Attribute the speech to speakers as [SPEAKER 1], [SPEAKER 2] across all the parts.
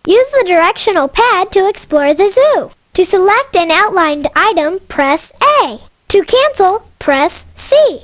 [SPEAKER 1] Use the directional pad to explore the zoo. To select an outlined item, press A. To cancel, press C.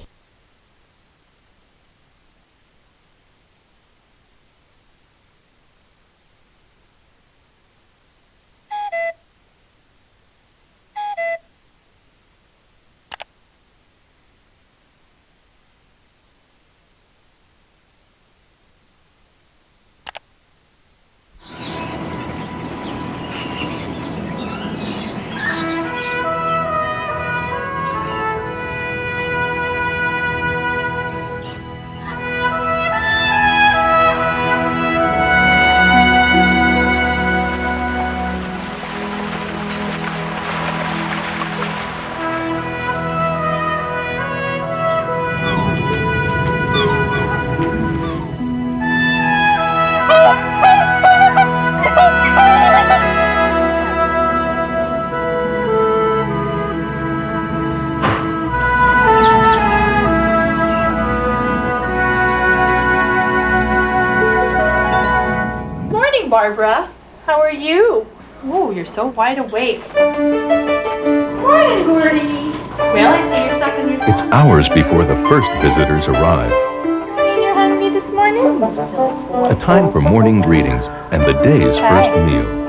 [SPEAKER 2] Barbara, how are you? Oh, you're so wide awake. Morning, Gordy. Well, I see you're stuck on your phone.
[SPEAKER 3] It's hours before the first visitors arrive.
[SPEAKER 2] You're hungry this morning?
[SPEAKER 3] A time for morning greetings and the day's first meal.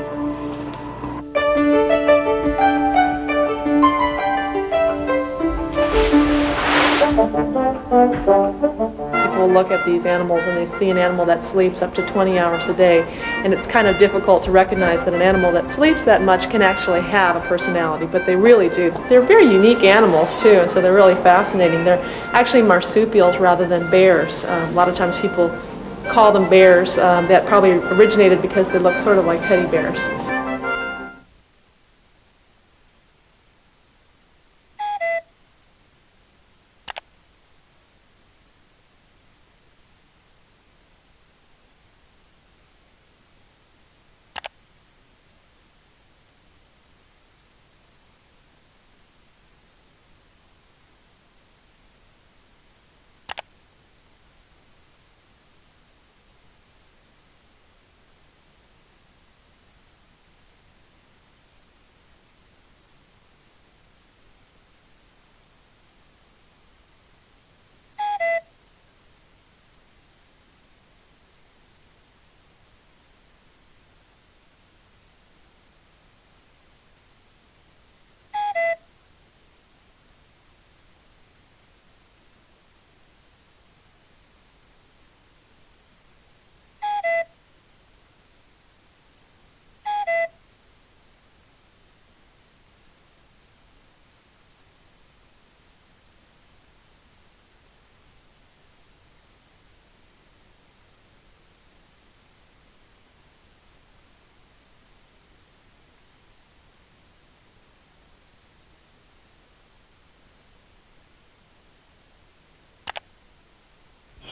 [SPEAKER 2] People look at these animals and they see an animal that sleeps up to 20 hours a day, and it's kind of difficult to recognize that an animal that sleeps that much can actually have a personality, but they really do. They're very unique animals too, and so they're really fascinating. They're actually marsupials rather than bears. A lot of times people call them bears. That probably originated because they look sort of like teddy bears.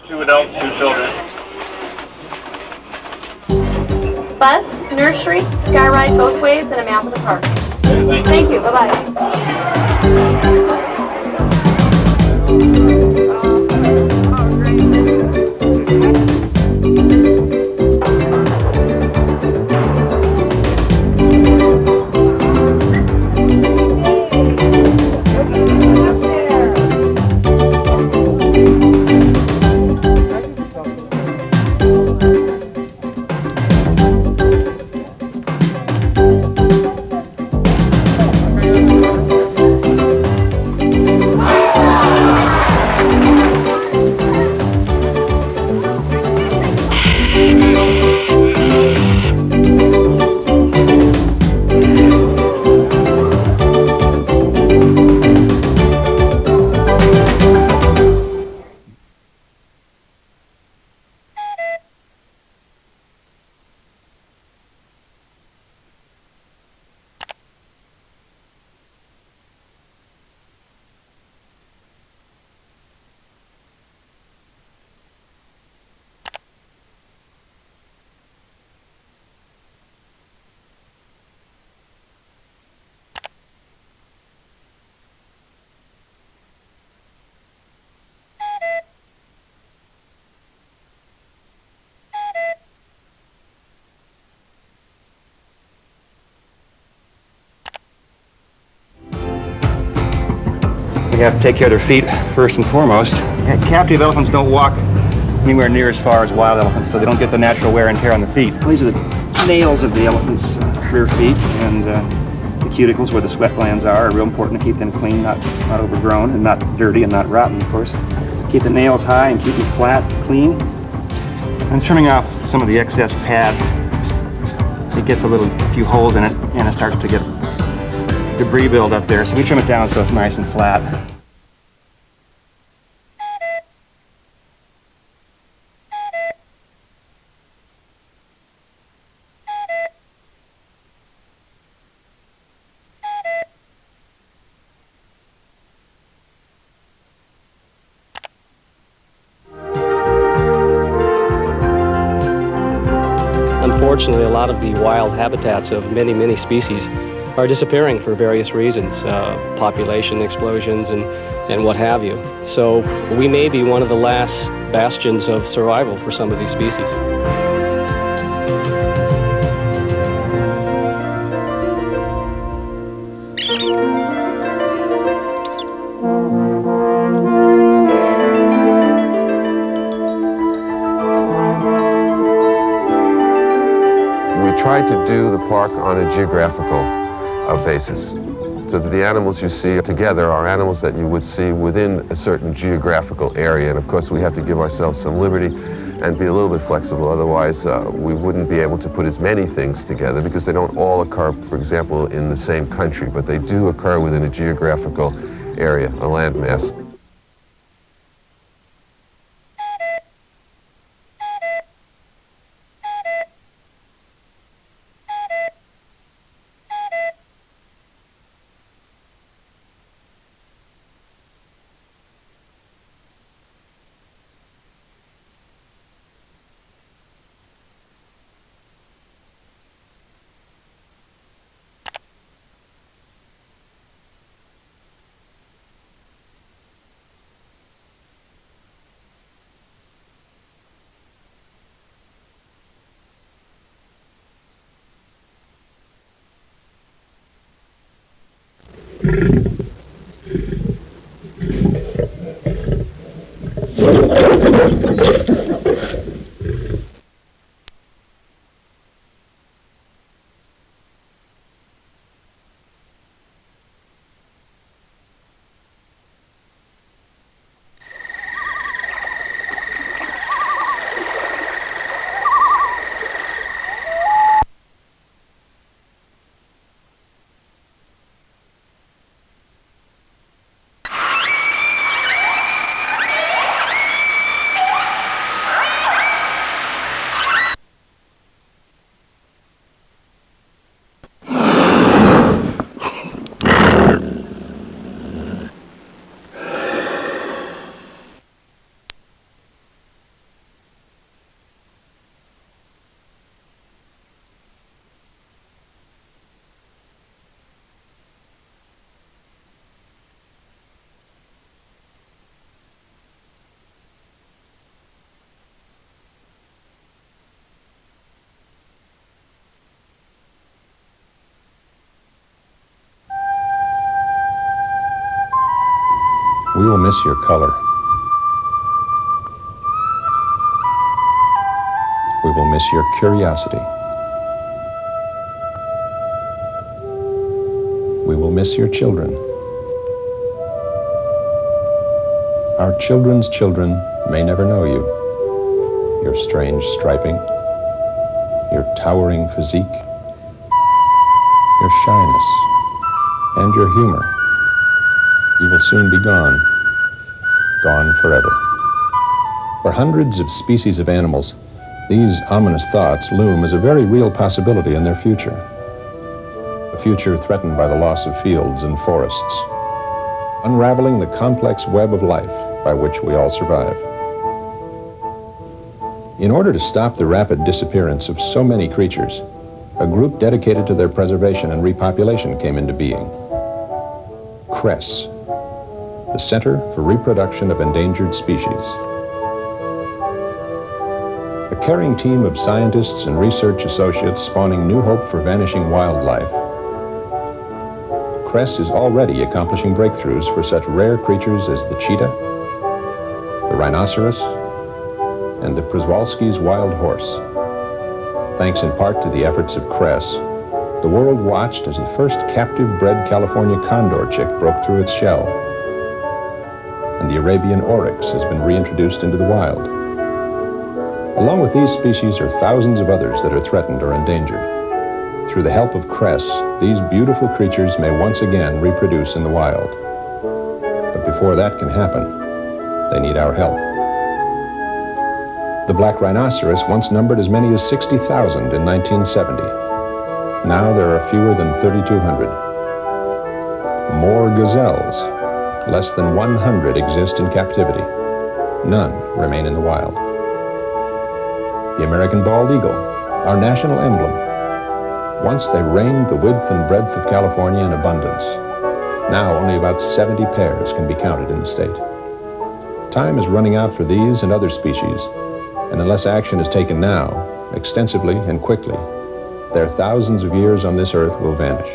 [SPEAKER 4] Two adults, two children.
[SPEAKER 2] Bus, nursery, sky ride both ways, and a map of the park. Thank you. Bye-bye.
[SPEAKER 4] have to take care of their feet first and foremost. And captive elephants don't walk anywhere near as far as wild elephants, so they don't get the natural wear and tear on the feet. These are the nails of the elephant's rear feet, and the cuticles where the sweat glands are real important to keep them clean, not overgrown, and not dirty and not rotten, of course. Keep the nails high and keep them flat, clean. And trimming off some of the excess pad, it gets a few holes in it, and it starts to get debris build up there. So we trim it down so it's nice and flat.
[SPEAKER 5] Unfortunately, a lot of the wild habitats of many, many species are disappearing for various reasons, population explosions and what have you. So we may be one of the last bastions of survival for some of these species.
[SPEAKER 6] We try to do the park on a geographical basis, so that the animals you see together are animals that you would see within a certain geographical area. And of course we have to give ourselves some liberty and be a little bit flexible, otherwise we wouldn't be able to put as many things together, because they don't all occur, for example, in the same country, but they do occur within a geographical area, a landmass.
[SPEAKER 7] We will miss your color. We will miss your curiosity. We will miss your children. Our children's children may never know you. Your strange striping, your towering physique, your shyness, and your humor. You will soon be gone forever. For hundreds of species of animals, these ominous thoughts loom as a very real possibility in their future. A future threatened by the loss of fields and forests, unraveling the complex web of life by which we all survive. In order to stop the rapid disappearance of so many creatures, a group dedicated to their preservation and repopulation came into being. CRESS, the Center for Reproduction of Endangered Species. A caring team of scientists and research associates spawning new hope for vanishing wildlife. Kress is already accomplishing breakthroughs for such rare creatures as the cheetah, the rhinoceros, and the Przewalski's wild horse. Thanks in part to the efforts of Kress, the world watched as the first captive-bred California condor chick broke through its shell, and the Arabian oryx has been reintroduced into the wild. Along with these species are thousands of others that are threatened or endangered. Through the help of Kress, these beautiful creatures may once again reproduce in the wild. But before that can happen, they need our help. The black rhinoceros once numbered as many as 60,000 in 1970. Now there are fewer than 3,200. More gazelles, less than 100 exist in captivity. None remain in the wild. The American bald eagle, our national emblem. Once they reigned the width and breadth of California in abundance. Now only about 70 pairs can be counted in the state. Time is running out for these and other species, and unless action is taken now, extensively and quickly, their thousands of years on this earth will vanish.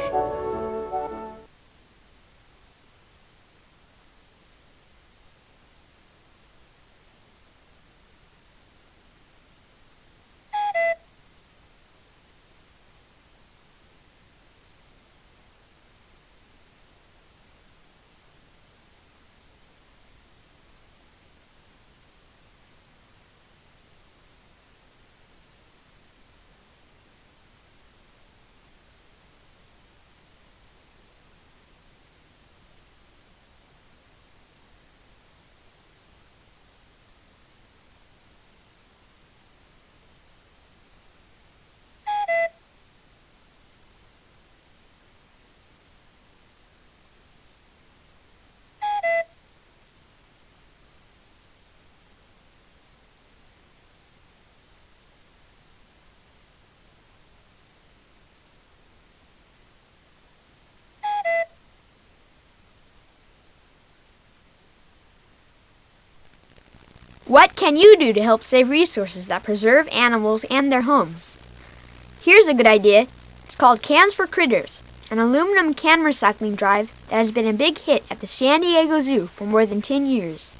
[SPEAKER 8] What can you do to help save resources that preserve animals and their homes? Here's a good idea. It's called Cans for Critters, an aluminum can recycling drive that has been a big hit at the San Diego Zoo for more than 10 years.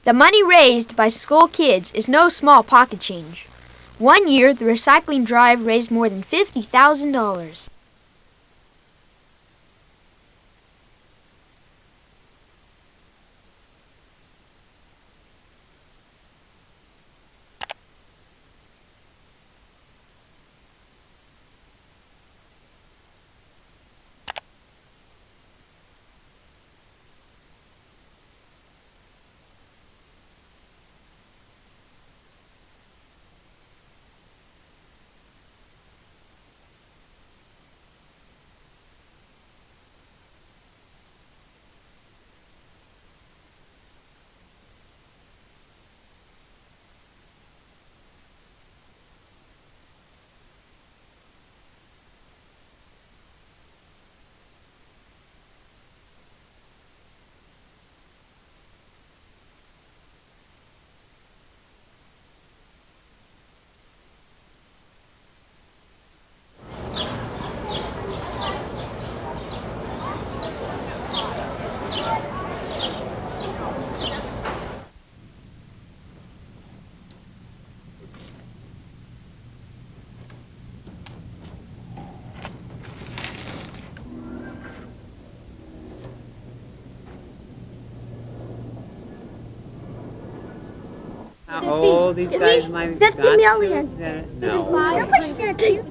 [SPEAKER 8] The money raised by school kids is no small pocket change. One year, the recycling drive raised more than $50,000.
[SPEAKER 9] How old these guys might be?
[SPEAKER 1] 50 million.
[SPEAKER 9] No.
[SPEAKER 1] I pushed it.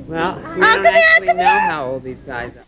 [SPEAKER 9] Well, we don't actually know how old these guys are.